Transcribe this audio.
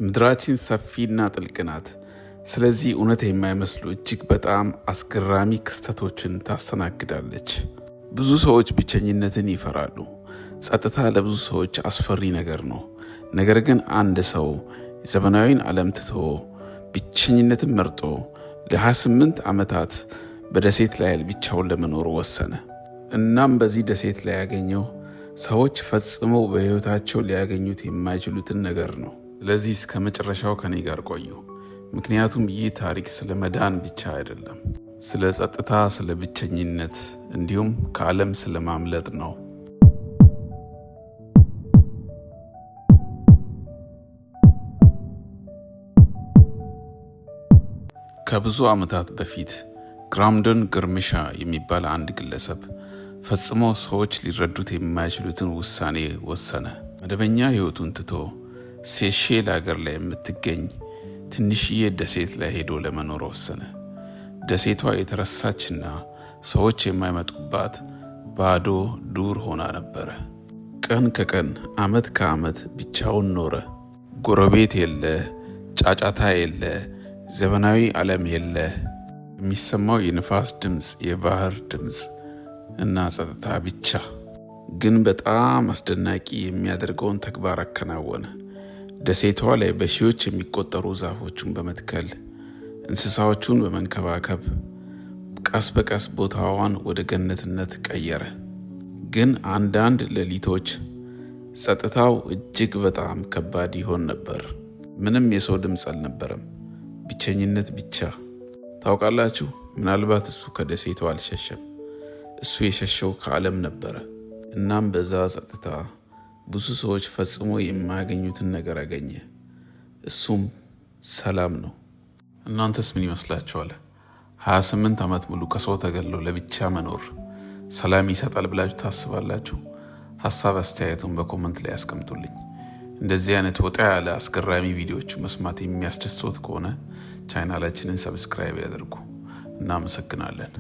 ምድራችን ሰፊና ጥልቅ ናት። ስለዚህ እውነት የማይመስሉ እጅግ በጣም አስገራሚ ክስተቶችን ታስተናግዳለች። ብዙ ሰዎች ብቸኝነትን ይፈራሉ። ጸጥታ ለብዙ ሰዎች አስፈሪ ነገር ነው። ነገር ግን አንድ ሰው ዘመናዊን ዓለም ትቶ ብቸኝነትን መርጦ ለ28 ዓመታት በደሴት ላይ ብቻውን ለመኖር ወሰነ። እናም በዚህ ደሴት ላይ ያገኘው ሰዎች ፈጽመው በሕይወታቸው ሊያገኙት የማይችሉትን ነገር ነው። ስለዚህ እስከ መጨረሻው ከኔ ጋር ቆዩ። ምክንያቱም ይህ ታሪክ ስለ መዳን ብቻ አይደለም፣ ስለ ጸጥታ፣ ስለ ብቸኝነት እንዲሁም ከዓለም ስለ ማምለጥ ነው። ከብዙ ዓመታት በፊት ግራምደን ግርምሻ የሚባል አንድ ግለሰብ ፈጽሞ ሰዎች ሊረዱት የማይችሉትን ውሳኔ ወሰነ። መደበኛ ሕይወቱን ትቶ ሴሼል ሀገር ላይ የምትገኝ ትንሽዬ ደሴት ላይ ሄዶ ለመኖር ወሰነ። ደሴቷ የተረሳችና ሰዎች የማይመጡባት ባዶ ዱር ሆና ነበረ። ቀን ከቀን ዓመት ከዓመት ብቻውን ኖረ። ጎረቤት የለ፣ ጫጫታ የለ፣ ዘመናዊ ዓለም የለ። የሚሰማው የንፋስ ድምፅ፣ የባህር ድምፅ እና ጸጥታ ብቻ። ግን በጣም አስደናቂ የሚያደርገውን ተግባር አከናወነ። ደሴቷ ላይ በሺዎች የሚቆጠሩ ዛፎችን በመትከል እንስሳዎቹን በመንከባከብ ቀስ በቀስ ቦታዋን ወደ ገነትነት ቀየረ። ግን አንዳንድ ሌሊቶች ጸጥታው እጅግ በጣም ከባድ ይሆን ነበር። ምንም የሰው ድምፅ አልነበረም፣ ብቸኝነት ብቻ። ታውቃላችሁ፣ ምናልባት እሱ ከደሴቷ አልሸሸም፣ እሱ የሸሸው ከዓለም ነበረ። እናም በዛ ጸጥታ ብዙ ሰዎች ፈጽሞ የማያገኙትን ነገር አገኘ። እሱም ሰላም ነው። እናንተስ ምን ይመስላችኋል? 28 ዓመት ሙሉ ከሰው ተገለው ለብቻ መኖር ሰላም ይሰጣል ብላችሁ ታስባላችሁ? ሀሳብ አስተያየቱን በኮመንት ላይ ያስቀምጡልኝ። እንደዚህ አይነት ወጣ ያለ አስገራሚ ቪዲዮዎች መስማት የሚያስደስቶት ከሆነ ቻናላችንን ሰብስክራይብ ያደርጉ። እናመሰግናለን።